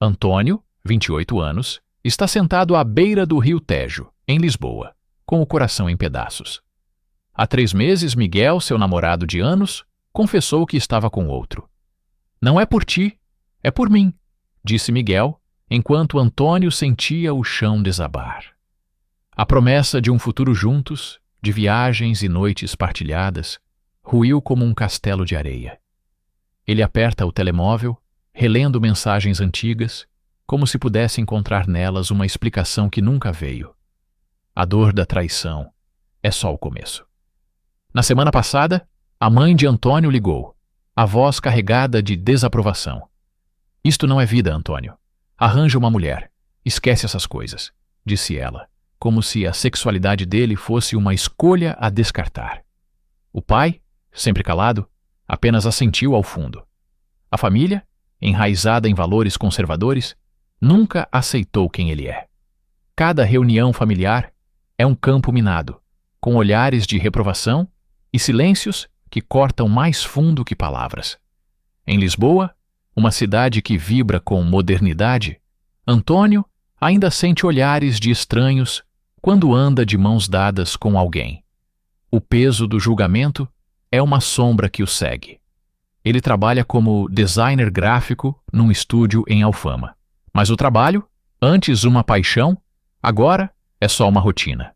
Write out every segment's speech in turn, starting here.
Antônio, 28 anos, está sentado à beira do rio Tejo, em Lisboa, com o coração em pedaços. Há 3 meses, Miguel, seu namorado de anos, confessou que estava com outro. Não é por ti, é por mim, disse Miguel, enquanto Antônio sentia o chão desabar. A promessa de um futuro juntos, de viagens e noites partilhadas, ruiu como um castelo de areia. Ele aperta o telemóvel, relendo mensagens antigas, como se pudesse encontrar nelas uma explicação que nunca veio. A dor da traição é só o começo. Na semana passada, a mãe de Antônio ligou, a voz carregada de desaprovação. Isto não é vida, Antônio. Arranja uma mulher. Esquece essas coisas, disse ela, como se a sexualidade dele fosse uma escolha a descartar. O pai, sempre calado, apenas assentiu ao fundo. A família, enraizada em valores conservadores, nunca aceitou quem ele é. Cada reunião familiar é um campo minado, com olhares de reprovação e silêncios que cortam mais fundo que palavras. Em Lisboa, uma cidade que vibra com modernidade, Antônio ainda sente olhares de estranhos quando anda de mãos dadas com alguém. O peso do julgamento é uma sombra que o segue. Ele trabalha como designer gráfico num estúdio em Alfama. Mas o trabalho, antes uma paixão, agora é só uma rotina.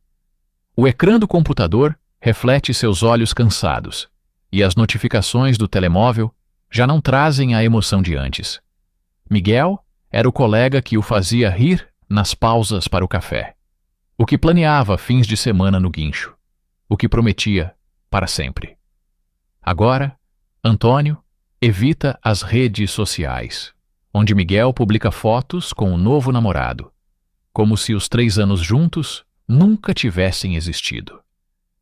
O ecrã do computador reflete seus olhos cansados, e as notificações do telemóvel já não trazem a emoção de antes. Miguel era o colega que o fazia rir nas pausas para o café, o que planeava fins de semana no guincho, o que prometia para sempre. Agora, Antônio evita as redes sociais, onde Miguel publica fotos com o novo namorado, como se os 3 anos juntos nunca tivessem existido.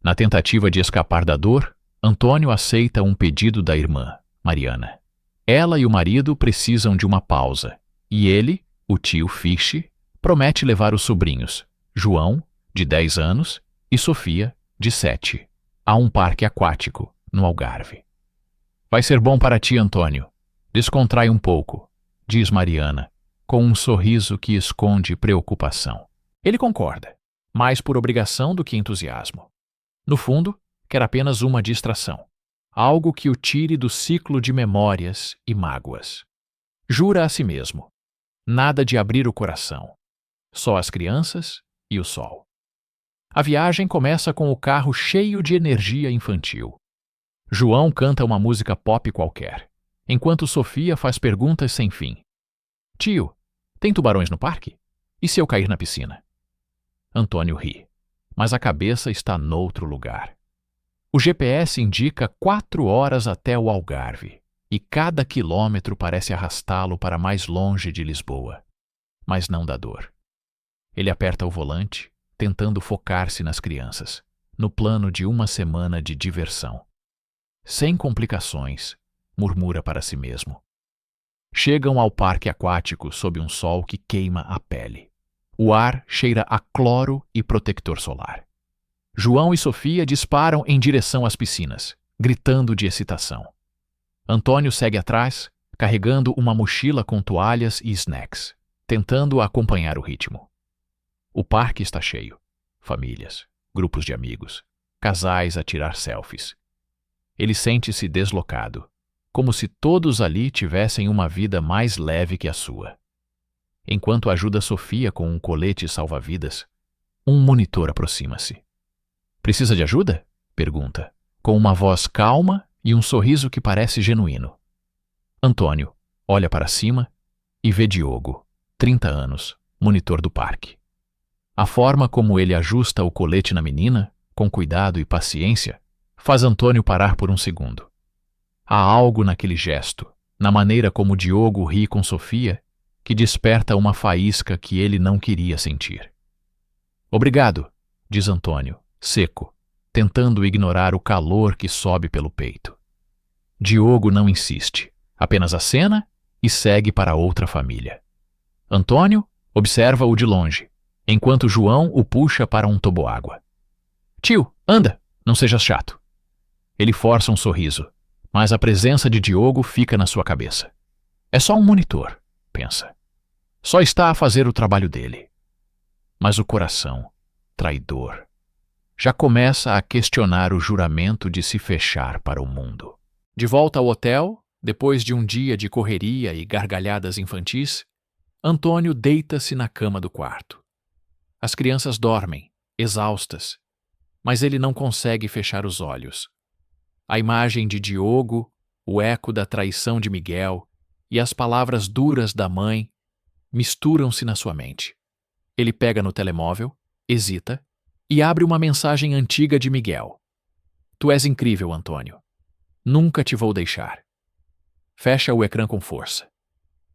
Na tentativa de escapar da dor, Antônio aceita um pedido da irmã, Mariana. Ela e o marido precisam de uma pausa, e ele, o tio Fiche, promete levar os sobrinhos, João, de 10 anos, e Sofia, de 7, a um parque aquático, no Algarve. Vai ser bom para ti, Antônio. Descontrai um pouco, diz Mariana, com um sorriso que esconde preocupação. Ele concorda, mais por obrigação do que entusiasmo. No fundo, quer apenas uma distração, algo que o tire do ciclo de memórias e mágoas. Jura a si mesmo, nada de abrir o coração, só as crianças e o sol. A viagem começa com o carro cheio de energia infantil. João canta uma música pop qualquer, enquanto Sofia faz perguntas sem fim. Tio, tem tubarões no parque? E se eu cair na piscina? Antônio ri, mas a cabeça está noutro lugar. O GPS indica 4 horas até o Algarve, e cada quilômetro parece arrastá-lo para mais longe de Lisboa, mas não da dor. Ele aperta o volante, tentando focar-se nas crianças, no plano de uma semana de diversão. Sem complicações, murmura para si mesmo. Chegam ao parque aquático sob um sol que queima a pele. O ar cheira a cloro e protector solar. João e Sofia disparam em direção às piscinas, gritando de excitação. Antônio segue atrás, carregando uma mochila com toalhas e snacks, tentando acompanhar o ritmo. O parque está cheio. Famílias, grupos de amigos, casais a tirar selfies. Ele sente-se deslocado, como se todos ali tivessem uma vida mais leve que a sua. Enquanto ajuda Sofia com um colete salva-vidas, um monitor aproxima-se. Precisa de ajuda? Pergunta, com uma voz calma e um sorriso que parece genuíno. Antônio olha para cima e vê Diogo, 30 anos, monitor do parque. A forma como ele ajusta o colete na menina, com cuidado e paciência, faz Antônio parar por um segundo. Há algo naquele gesto, na maneira como Diogo ri com Sofia, que desperta uma faísca que ele não queria sentir. Obrigado, diz Antônio, seco, tentando ignorar o calor que sobe pelo peito. Diogo não insiste, apenas acena e segue para outra família. Antônio observa-o de longe, enquanto João o puxa para um toboágua. Tio, anda, não sejas chato. Ele força um sorriso, mas a presença de Diogo fica na sua cabeça. É só um monitor, pensa. Só está a fazer o trabalho dele. Mas o coração, traidor, já começa a questionar o juramento de se fechar para o mundo. De volta ao hotel, depois de um dia de correria e gargalhadas infantis, Antônio deita-se na cama do quarto. As crianças dormem, exaustas, mas ele não consegue fechar os olhos. A imagem de Diogo, o eco da traição de Miguel e as palavras duras da mãe misturam-se na sua mente. Ele pega no telemóvel, hesita e abre uma mensagem antiga de Miguel. Tu és incrível, Antônio. Nunca te vou deixar. Fecha o ecrã com força.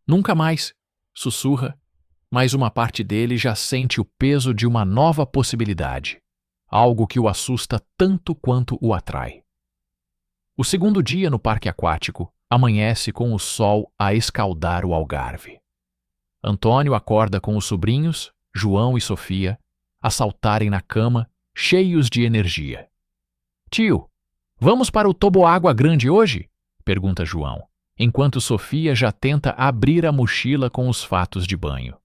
Nunca mais, sussurra, mas uma parte dele já sente o peso de uma nova possibilidade, algo que o assusta tanto quanto o atrai. O segundo dia no parque aquático amanhece com o sol a escaldar o Algarve. Antônio acorda com os sobrinhos, João e Sofia, a saltarem na cama, cheios de energia. Tio, vamos para o toboágua grande hoje? Pergunta João, enquanto Sofia já tenta abrir a mochila com os fatos de banho.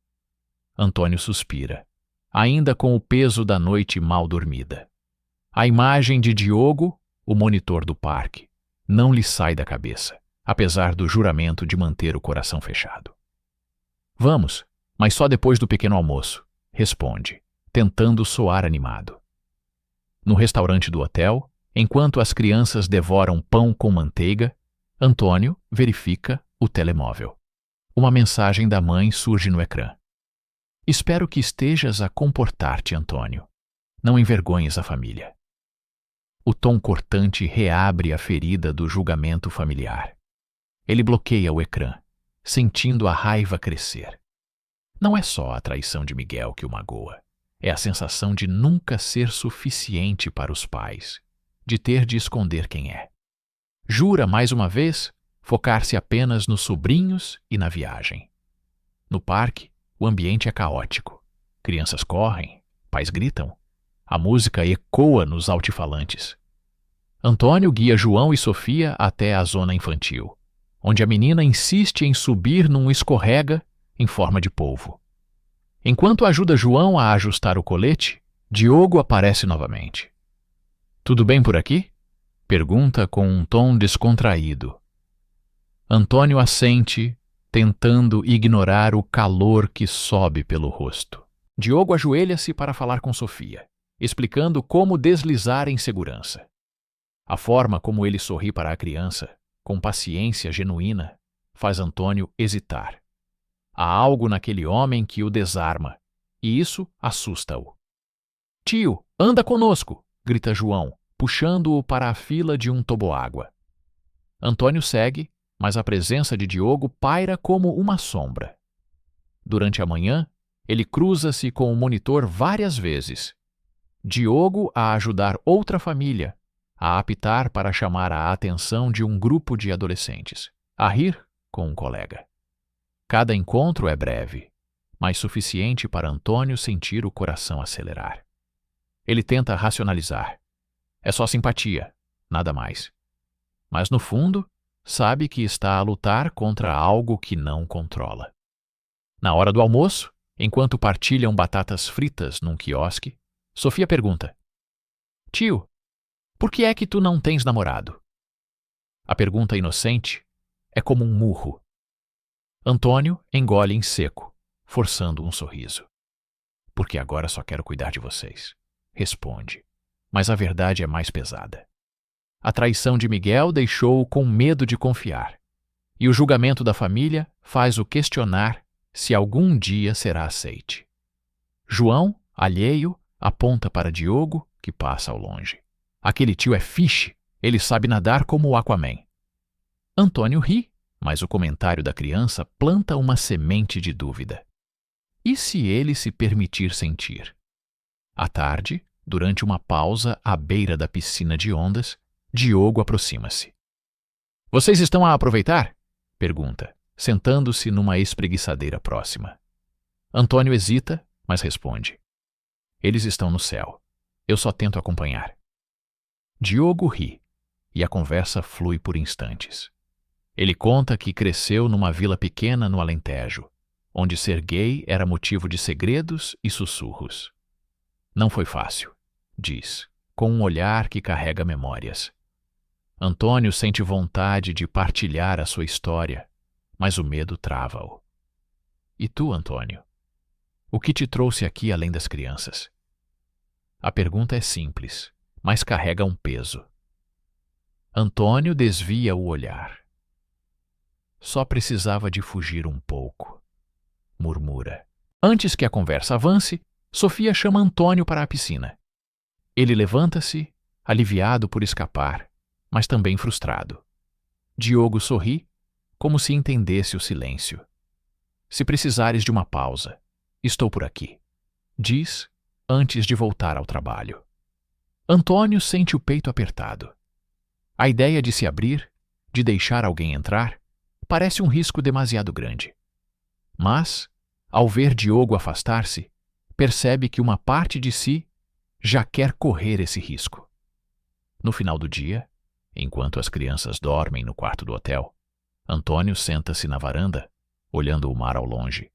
Antônio suspira, ainda com o peso da noite mal dormida. A imagem de Diogo, o monitor do parque, não lhe sai da cabeça, apesar do juramento de manter o coração fechado. Vamos, mas só depois do pequeno almoço, responde, tentando soar animado. No restaurante do hotel, enquanto as crianças devoram pão com manteiga, Antônio verifica o telemóvel. Uma mensagem da mãe surge no ecrã. Espero que estejas a comportar-te, Antônio. Não envergonhes a família. O tom cortante reabre a ferida do julgamento familiar. Ele bloqueia o ecrã, sentindo a raiva crescer. Não é só a traição de Miguel que o magoa. É a sensação de nunca ser suficiente para os pais, de ter de esconder quem é. Jura, mais uma vez, focar-se apenas nos sobrinhos e na viagem. No parque, o ambiente é caótico. Crianças correm, pais gritam. A música ecoa nos altifalantes. Antônio guia João e Sofia até a zona infantil, onde a menina insiste em subir num escorrega em forma de polvo. Enquanto ajuda João a ajustar o colete, Diogo aparece novamente. Tudo bem por aqui? Pergunta com um tom descontraído. Antônio assente, tentando ignorar o calor que sobe pelo rosto. Diogo ajoelha-se para falar com Sofia, explicando como deslizar em segurança. A forma como ele sorri para a criança, com paciência genuína, faz Antônio hesitar. Há algo naquele homem que o desarma, e isso assusta-o. Tio, anda conosco! Grita João, puxando-o para a fila de um toboágua. Antônio segue, mas a presença de Diogo paira como uma sombra. Durante a manhã, ele cruza-se com o monitor várias vezes. Diogo a ajudar outra família, a apitar para chamar a atenção de um grupo de adolescentes, a rir com um colega. Cada encontro é breve, mas suficiente para Antônio sentir o coração acelerar. Ele tenta racionalizar. É só simpatia, nada mais. Mas no fundo, sabe que está a lutar contra algo que não controla. Na hora do almoço, enquanto partilham batatas fritas num quiosque, Sofia pergunta: Tio, por que é que tu não tens namorado? A pergunta inocente é como um murro. Antônio engole em seco, forçando um sorriso. Porque agora só quero cuidar de vocês, responde, mas a verdade é mais pesada. A traição de Miguel deixou-o com medo de confiar, e o julgamento da família faz-o questionar se algum dia será aceite. João, alheio, aponta para Diogo, que passa ao longe. Aquele tio é fiche, ele sabe nadar como o Aquaman. Antônio ri, mas o comentário da criança planta uma semente de dúvida. E se ele se permitir sentir? À tarde, durante uma pausa à beira da piscina de ondas, Diogo aproxima-se. Vocês estão a aproveitar? Pergunta, sentando-se numa espreguiçadeira próxima. Antônio hesita, mas responde. Eles estão no céu. Eu só tento acompanhar. Diogo ri, e a conversa flui por instantes. Ele conta que cresceu numa vila pequena no Alentejo, onde ser gay era motivo de segredos e sussurros. Não foi fácil, diz, com um olhar que carrega memórias. Antônio sente vontade de partilhar a sua história, mas o medo trava-o. E tu, Antônio? O que te trouxe aqui além das crianças? A pergunta é simples, mas carrega um peso. Antônio desvia o olhar. Só precisava de fugir um pouco, murmura. Antes que a conversa avance, Sofia chama Antônio para a piscina. Ele levanta-se, aliviado por escapar, mas também frustrado. Diogo sorri, como se entendesse o silêncio. Se precisares de uma pausa, estou por aqui, diz antes de voltar ao trabalho. Antônio sente o peito apertado. A ideia de se abrir, de deixar alguém entrar, parece um risco demasiado grande. Mas, ao ver Diogo afastar-se, percebe que uma parte de si já quer correr esse risco. No final do dia, enquanto as crianças dormem no quarto do hotel, Antônio senta-se na varanda, olhando o mar ao longe.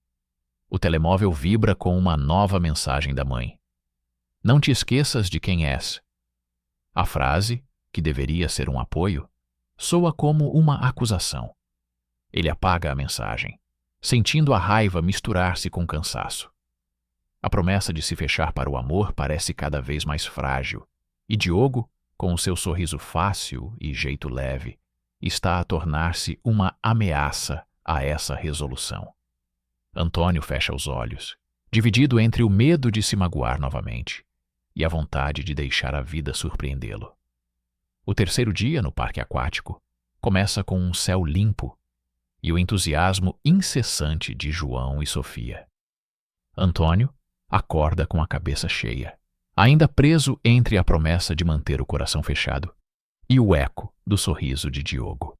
O telemóvel vibra com uma nova mensagem da mãe. Não te esqueças de quem és. A frase, que deveria ser um apoio, soa como uma acusação. Ele apaga a mensagem, sentindo a raiva misturar-se com cansaço. A promessa de se fechar para o amor parece cada vez mais frágil, e Diogo, com o seu sorriso fácil e jeito leve, está a tornar-se uma ameaça a essa resolução. Antônio fecha os olhos, dividido entre o medo de se magoar novamente e a vontade de deixar a vida surpreendê-lo. O terceiro dia no parque aquático começa com um céu limpo e o entusiasmo incessante de João e Sofia. Antônio acorda com a cabeça cheia, ainda preso entre a promessa de manter o coração fechado e o eco do sorriso de Diogo.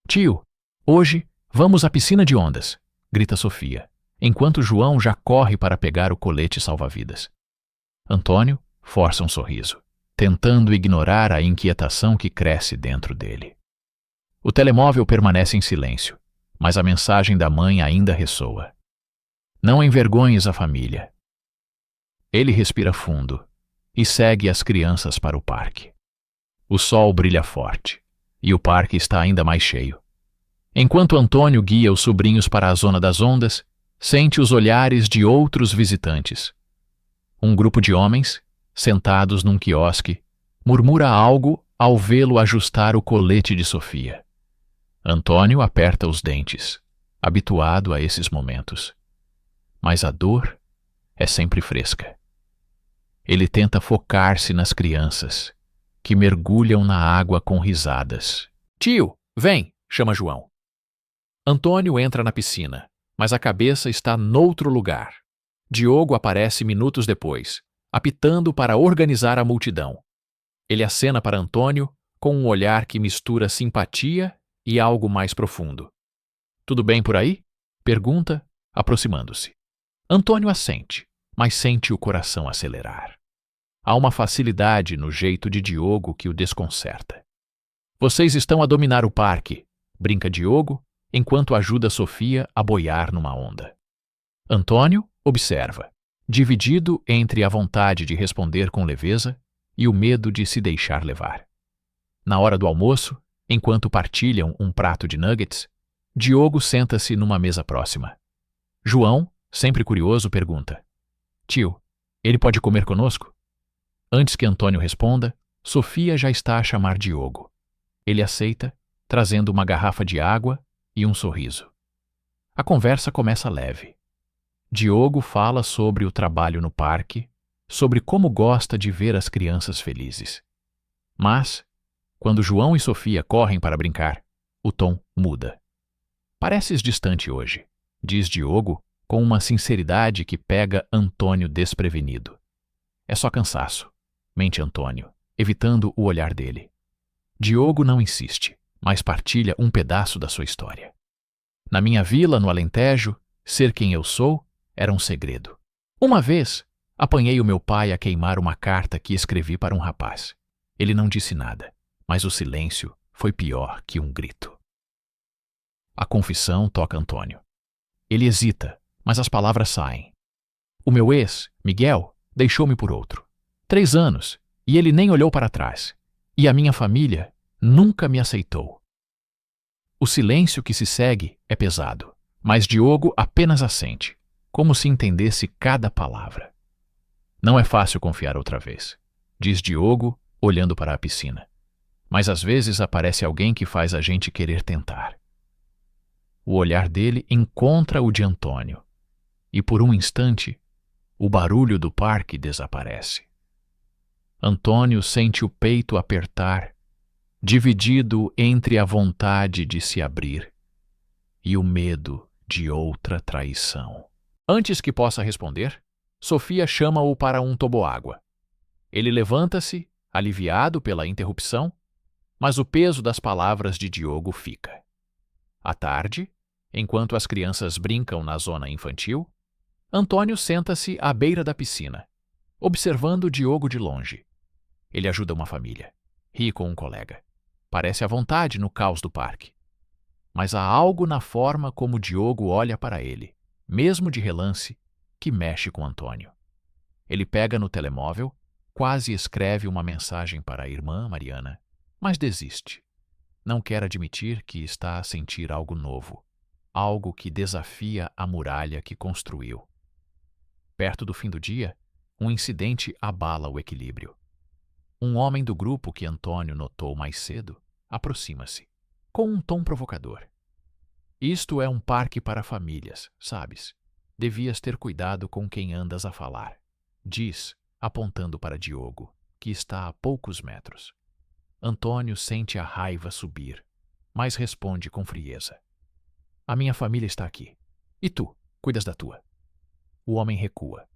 Tio, hoje vamos à piscina de ondas, grita Sofia, enquanto João já corre para pegar o colete salva-vidas. Antônio força um sorriso, tentando ignorar a inquietação que cresce dentro dele. O telemóvel permanece em silêncio, mas a mensagem da mãe ainda ressoa. Não envergonhes a família. Ele respira fundo e segue as crianças para o parque. O sol brilha forte e o parque está ainda mais cheio. Enquanto Antônio guia os sobrinhos para a zona das ondas, sente os olhares de outros visitantes. Um grupo de homens, sentados num quiosque, murmura algo ao vê-lo ajustar o colete de Sofia. Antônio aperta os dentes, habituado a esses momentos. Mas a dor é sempre fresca. Ele tenta focar-se nas crianças, que mergulham na água com risadas. Tio, vem, chama João. Antônio entra na piscina, mas a cabeça está noutro lugar. Diogo aparece minutos depois, apitando para organizar a multidão. Ele acena para Antônio com um olhar que mistura simpatia e algo mais profundo. Tudo bem por aí? Pergunta, aproximando-se. Antônio assente, mas sente o coração acelerar. Há uma facilidade no jeito de Diogo que o desconcerta. Vocês estão a dominar o parque, brinca Diogo, enquanto ajuda Sofia a boiar numa onda. Antônio observa, dividido entre a vontade de responder com leveza e o medo de se deixar levar. Na hora do almoço, enquanto partilham um prato de nuggets, Diogo senta-se numa mesa próxima. João, sempre curioso, pergunta: Tio, ele pode comer conosco? Antes que Antônio responda, Sofia já está a chamar Diogo. Ele aceita, trazendo uma garrafa de água e um sorriso. A conversa começa leve. Diogo fala sobre o trabalho no parque, sobre como gosta de ver as crianças felizes. Mas, quando João e Sofia correm para brincar, o tom muda. Pareces distante hoje, diz Diogo com uma sinceridade que pega Antônio desprevenido. É só cansaço, mente Antônio, evitando o olhar dele. Diogo não insiste, mas partilha um pedaço da sua história. Na minha vila, no Alentejo, ser quem eu sou era um segredo. Uma vez, apanhei o meu pai a queimar uma carta que escrevi para um rapaz. Ele não disse nada, mas o silêncio foi pior que um grito. A confissão toca Antônio. Ele hesita, mas as palavras saem. O meu ex, Miguel, deixou-me por outro. 3 anos, e ele nem olhou para trás. E a minha família nunca me aceitou. O silêncio que se segue é pesado, mas Diogo apenas assente, como se entendesse cada palavra. Não é fácil confiar outra vez, diz Diogo, olhando para a piscina. Mas às vezes aparece alguém que faz a gente querer tentar. O olhar dele encontra o de Antônio, e por um instante, o barulho do parque desaparece. Antônio sente o peito apertar, dividido entre a vontade de se abrir e o medo de outra traição. Antes que possa responder, Sofia chama-o para um toboágua. Ele levanta-se, aliviado pela interrupção, mas o peso das palavras de Diogo fica. À tarde, enquanto as crianças brincam na zona infantil, Antônio senta-se à beira da piscina, observando Diogo de longe. Ele ajuda uma família, ri com um colega. Parece à vontade no caos do parque. Mas há algo na forma como Diogo olha para ele, mesmo de relance, que mexe com Antônio. Ele pega no telemóvel, quase escreve uma mensagem para a irmã Mariana, mas desiste. Não quer admitir que está a sentir algo novo, algo que desafia a muralha que construiu. Perto do fim do dia, um incidente abala o equilíbrio. Um homem do grupo que Antônio notou mais cedo aproxima-se, com um tom provocador. Isto é um parque para famílias, sabes? Devias ter cuidado com quem andas a falar, diz, apontando para Diogo, que está a poucos metros. Antônio sente a raiva subir, mas responde com frieza. A minha família está aqui. E tu, cuidas da tua. O homem recua,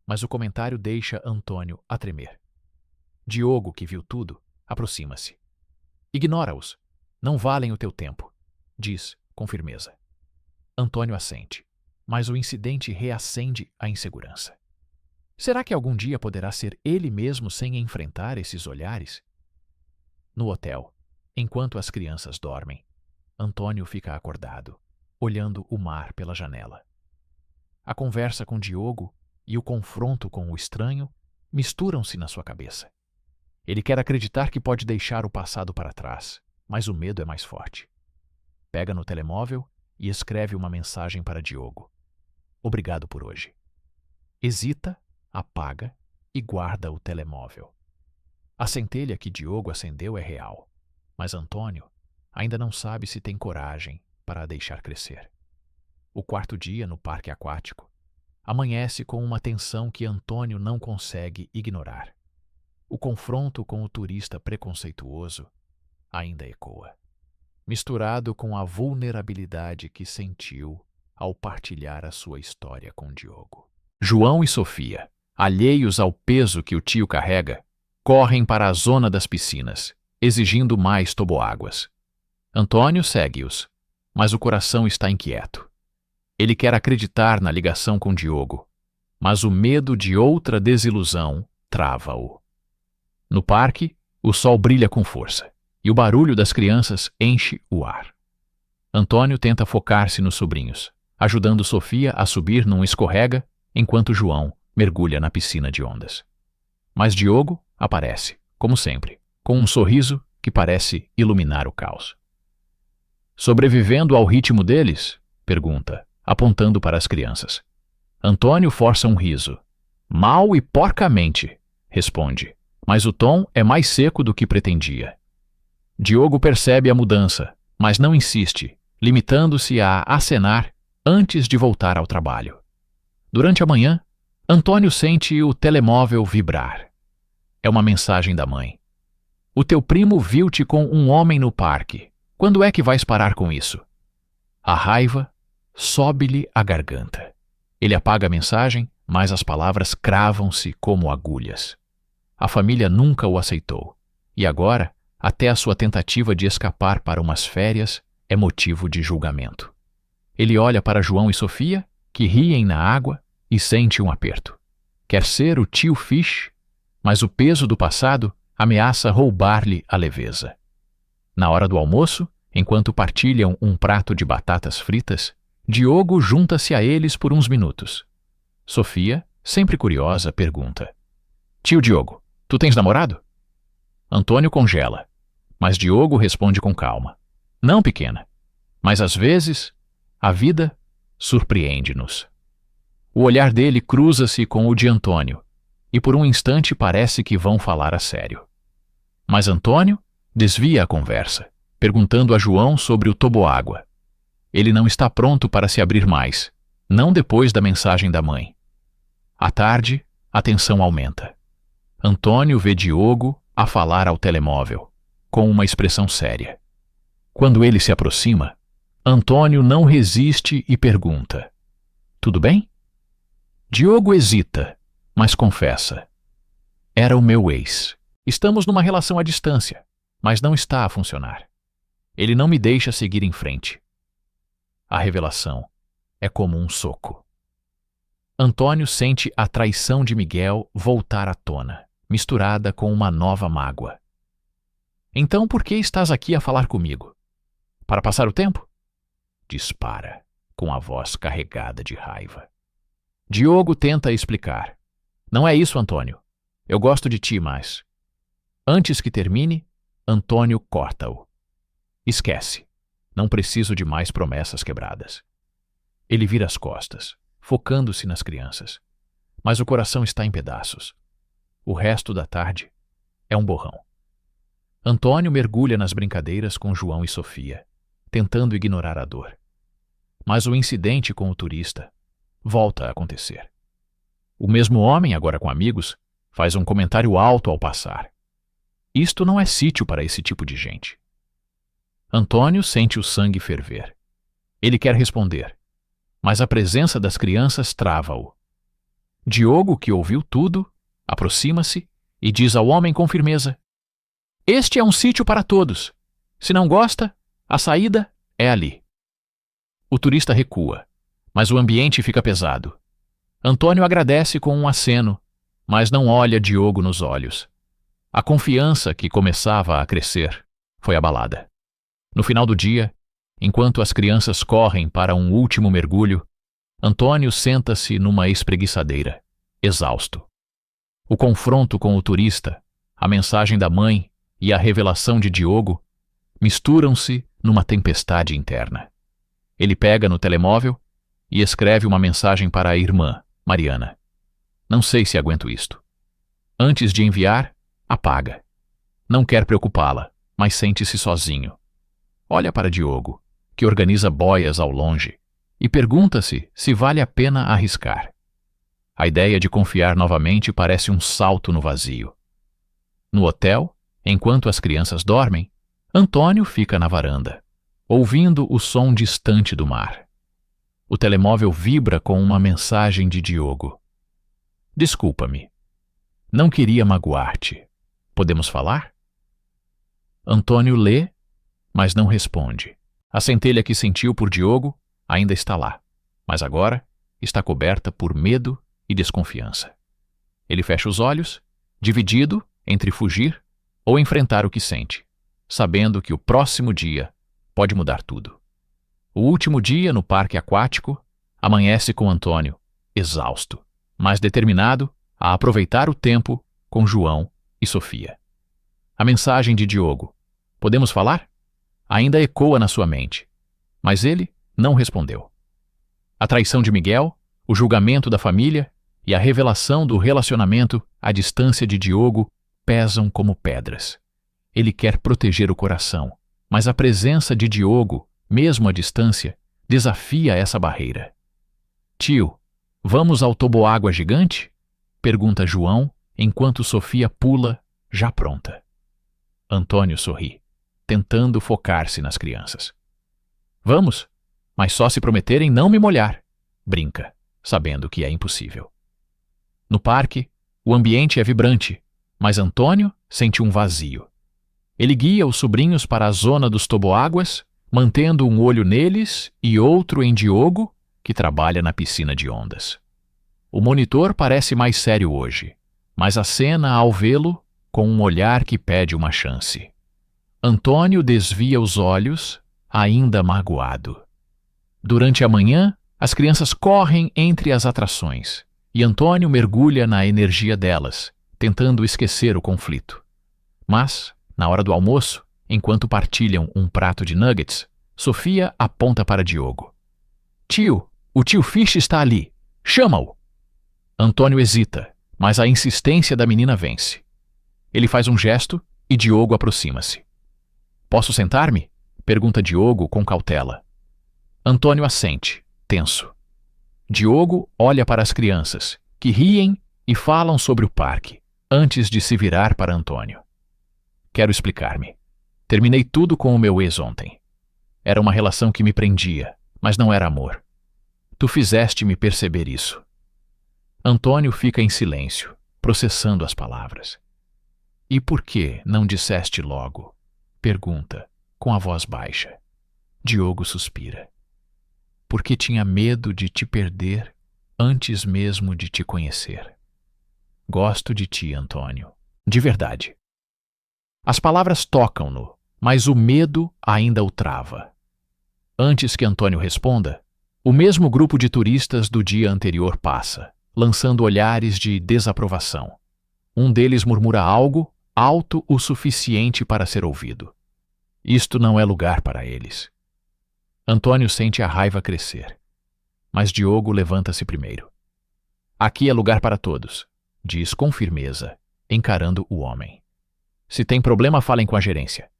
mas o comentário deixa Antônio a tremer. Diogo, que viu tudo, aproxima-se. Ignora-os. Não valem o teu tempo, diz com firmeza. Antônio assente, mas o incidente reacende a insegurança. Será que algum dia poderá ser ele mesmo sem enfrentar esses olhares? No hotel, enquanto as crianças dormem, Antônio fica acordado, olhando o mar pela janela. A conversa com Diogo e o confronto com o estranho misturam-se na sua cabeça. Ele quer acreditar que pode deixar o passado para trás, mas o medo é mais forte. Pega no telemóvel e escreve uma mensagem para Diogo. Obrigado por hoje. Hesita, apaga e guarda o telemóvel. A centelha que Diogo acendeu é real, mas Antônio ainda não sabe se tem coragem para a deixar crescer. O quarto dia no parque aquático amanhece com uma tensão que Antônio não consegue ignorar. O confronto com o turista preconceituoso ainda ecoa, misturado com a vulnerabilidade que sentiu ao partilhar a sua história com Diogo. João e Sofia, alheios ao peso que o tio carrega, correm para a zona das piscinas, exigindo mais toboáguas. Antônio segue-os, mas o coração está inquieto. Ele quer acreditar na ligação com Diogo, mas o medo de outra desilusão trava-o. No parque, o sol brilha com força, e o barulho das crianças enche o ar. Antônio tenta focar-se nos sobrinhos, ajudando Sofia a subir num escorrega, enquanto João mergulha na piscina de ondas. Mas Diogo aparece, como sempre, com um sorriso que parece iluminar o caos. Sobrevivendo ao ritmo deles? Pergunta, apontando para as crianças. Antônio força um riso. Mal e porcamente, responde, mas o tom é mais seco do que pretendia. Diogo percebe a mudança, mas não insiste, limitando-se a acenar antes de voltar ao trabalho. Durante a manhã, Antônio sente o telemóvel vibrar. É uma mensagem da mãe. O teu primo viu-te com um homem no parque. Quando é que vais parar com isso? A raiva sobe-lhe a garganta. Ele apaga a mensagem, mas as palavras cravam-se como agulhas. A família nunca o aceitou, e agora, até a sua tentativa de escapar para umas férias é motivo de julgamento. Ele olha para João e Sofia, que riem na água, e sente um aperto. Quer ser o tio Fish, mas o peso do passado ameaça roubar-lhe a leveza. Na hora do almoço, enquanto partilham um prato de batatas fritas, Diogo junta-se a eles por uns minutos. Sofia, sempre curiosa, pergunta: Tio Diogo, tu tens namorado? Antônio congela, mas Diogo responde com calma: Não, pequena, mas às vezes a vida surpreende-nos. O olhar dele cruza-se com o de Antônio, e por um instante parece que vão falar a sério. Mas Antônio desvia a conversa, perguntando a João sobre o toboágua. Ele não está pronto para se abrir mais, não depois da mensagem da mãe. À tarde, a tensão aumenta. Antônio vê Diogo a falar ao telemóvel, com uma expressão séria. Quando ele se aproxima, Antônio não resiste e pergunta: Tudo bem? Diogo hesita, mas confessa: Era o meu ex. Estamos numa relação à distância, mas não está a funcionar. Ele não me deixa seguir em frente. A revelação é como um soco. Antônio sente a traição de Miguel voltar à tona, misturada com uma nova mágoa. Então por que estás aqui a falar comigo? Para passar o tempo? Dispara, com a voz carregada de raiva. Diogo tenta explicar. Não é isso, Antônio. Eu gosto de ti, mas... Antes que termine, Antônio corta-o. Esquece. Não preciso de mais promessas quebradas. Ele vira as costas, focando-se nas crianças. Mas o coração está em pedaços. O resto da tarde é um borrão. Antônio mergulha nas brincadeiras com João e Sofia, tentando ignorar a dor. Mas o incidente com o turista volta a acontecer. O mesmo homem, agora com amigos, faz um comentário alto ao passar. Isto não é sítio para esse tipo de gente. Antônio sente o sangue ferver. Ele quer responder, mas a presença das crianças trava-o. Diogo, que ouviu tudo, aproxima-se e diz ao homem com firmeza: Este é um sítio para todos. Se não gosta, a saída é ali. O turista recua, mas o ambiente fica pesado. Antônio agradece com um aceno, mas não olha Diogo nos olhos. A confiança que começava a crescer foi abalada. No final do dia, enquanto as crianças correm para um último mergulho, Antônio senta-se numa espreguiçadeira, exausto. O confronto com o turista, a mensagem da mãe e a revelação de Diogo misturam-se numa tempestade interna. Ele pega no telemóvel e escreve uma mensagem para a irmã, Mariana. Não sei se aguento isto. Antes de enviar, apaga. Não quer preocupá-la, mas sente-se sozinho. Olha para Diogo, que organiza boias ao longe, e pergunta-se se vale a pena arriscar. A ideia de confiar novamente parece um salto no vazio. No hotel, enquanto as crianças dormem, Antônio fica na varanda, ouvindo o som distante do mar. O telemóvel vibra com uma mensagem de Diogo. Desculpa-me. Não queria magoar-te. Podemos falar? Antônio lê, mas não responde. A centelha que sentiu por Diogo ainda está lá, mas agora está coberta por medo e desconfiança. Ele fecha os olhos, dividido entre fugir ou enfrentar o que sente, sabendo que o próximo dia pode mudar tudo. O último dia no parque aquático amanhece com Antônio, exausto, mas determinado a aproveitar o tempo com João e Sofia. A mensagem de Diogo, podemos falar? Ainda ecoa na sua mente, mas ele não respondeu. A traição de Miguel, o julgamento da família e a revelação do relacionamento à distância de Diogo pesam como pedras. Ele quer proteger o coração, mas a presença de Diogo, mesmo à distância, desafia essa barreira. Tio, vamos ao toboágua gigante? Pergunta João, enquanto Sofia pula, já pronta. Antônio sorri, tentando focar-se nas crianças. Vamos, mas só se prometerem não me molhar, brinca, sabendo que é impossível. No parque, o ambiente é vibrante, mas Antônio sente um vazio. Ele guia os sobrinhos para a zona dos toboáguas, mantendo um olho neles e outro em Diogo, que trabalha na piscina de ondas. O monitor parece mais sério hoje, mas acena ao vê-lo com um olhar que pede uma chance. Antônio desvia os olhos, ainda magoado. Durante a manhã, as crianças correm entre as atrações e Antônio mergulha na energia delas, tentando esquecer o conflito. Mas, na hora do almoço, enquanto partilham um prato de nuggets, Sofia aponta para Diogo. Tio, o tio Fish está ali. Chama-o! Antônio hesita, mas a insistência da menina vence. Ele faz um gesto e Diogo aproxima-se. Posso sentar-me? Pergunta Diogo com cautela. Antônio assente, tenso. Diogo olha para as crianças, que riem e falam sobre o parque, antes de se virar para Antônio. Quero explicar-me. Terminei tudo com o meu ex ontem. Era uma relação que me prendia, mas não era amor. Tu fizeste-me perceber isso. Antônio fica em silêncio, processando as palavras. E por que não disseste logo? Pergunta, com a voz baixa. Diogo suspira. Porque tinha medo de te perder antes mesmo de te conhecer. Gosto de ti, Antônio. De verdade. As palavras tocam-no, mas o medo ainda o trava. Antes que Antônio responda, o mesmo grupo de turistas do dia anterior passa, lançando olhares de desaprovação. Um deles murmura algo alto o suficiente para ser ouvido. Isto não é lugar para eles. Antônio sente a raiva crescer. Mas Diogo levanta-se primeiro. Aqui é lugar para todos, diz com firmeza, encarando o homem. Se tem problema, falem com a gerência.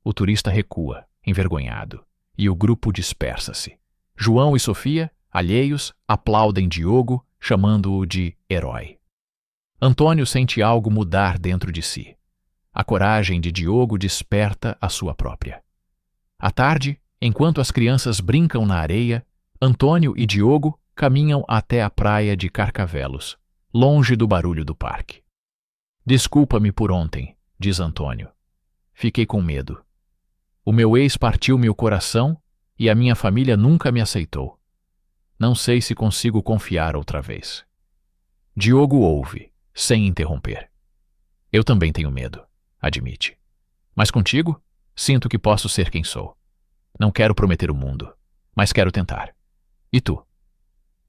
O turista recua, envergonhado, e o grupo dispersa-se. João e Sofia, alheios, aplaudem Diogo, chamando-o de herói. Antônio sente algo mudar dentro de si. A coragem de Diogo desperta a sua própria. À tarde, enquanto as crianças brincam na areia, Antônio e Diogo caminham até a praia de Carcavelos, longe do barulho do parque. Desculpa-me por ontem, diz Antônio. Fiquei com medo. O meu ex partiu-me o coração e a minha família nunca me aceitou. Não sei se consigo confiar outra vez. Diogo ouve, sem interromper. Eu também tenho medo, admite. Mas contigo, sinto que posso ser quem sou. Não quero prometer o mundo, mas quero tentar. E tu?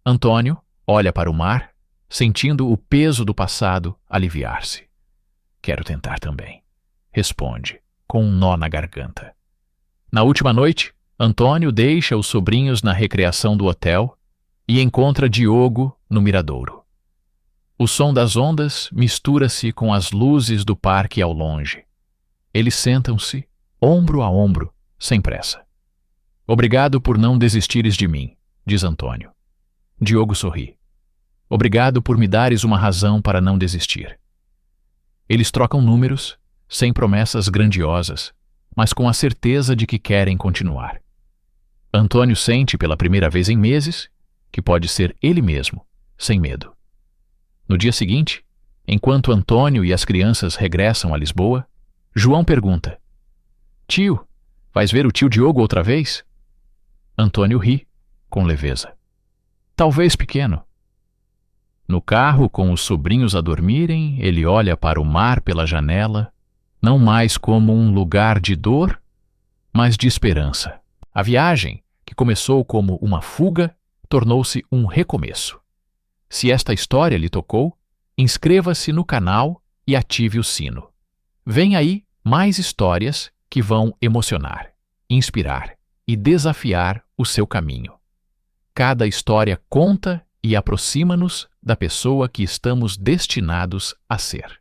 Antônio olha para o mar, sentindo o peso do passado aliviar-se. Quero tentar também, responde, com um nó na garganta. Na última noite, Antônio deixa os sobrinhos na recreação do hotel e encontra Diogo no miradouro. O som das ondas mistura-se com as luzes do parque ao longe. Eles sentam-se, ombro a ombro, sem pressa. Obrigado por não desistires de mim, diz Antônio. Diogo sorri. Obrigado por me dares uma razão para não desistir. Eles trocam números, sem promessas grandiosas, mas com a certeza de que querem continuar. Antônio sente pela primeira vez em meses que pode ser ele mesmo, sem medo. No dia seguinte, enquanto Antônio e as crianças regressam a Lisboa, João pergunta: Tio, vais ver o tio Diogo outra vez? Antônio ri, com leveza. Talvez pequeno. No carro, com os sobrinhos a dormirem, ele olha para o mar pela janela, não mais como um lugar de dor, mas de esperança. A viagem, que começou como uma fuga, tornou-se um recomeço. Se esta história lhe tocou, inscreva-se no canal e ative o sino. Vem aí mais histórias que vão emocionar, inspirar e desafiar o seu caminho. Cada história conta e aproxima-nos da pessoa que estamos destinados a ser.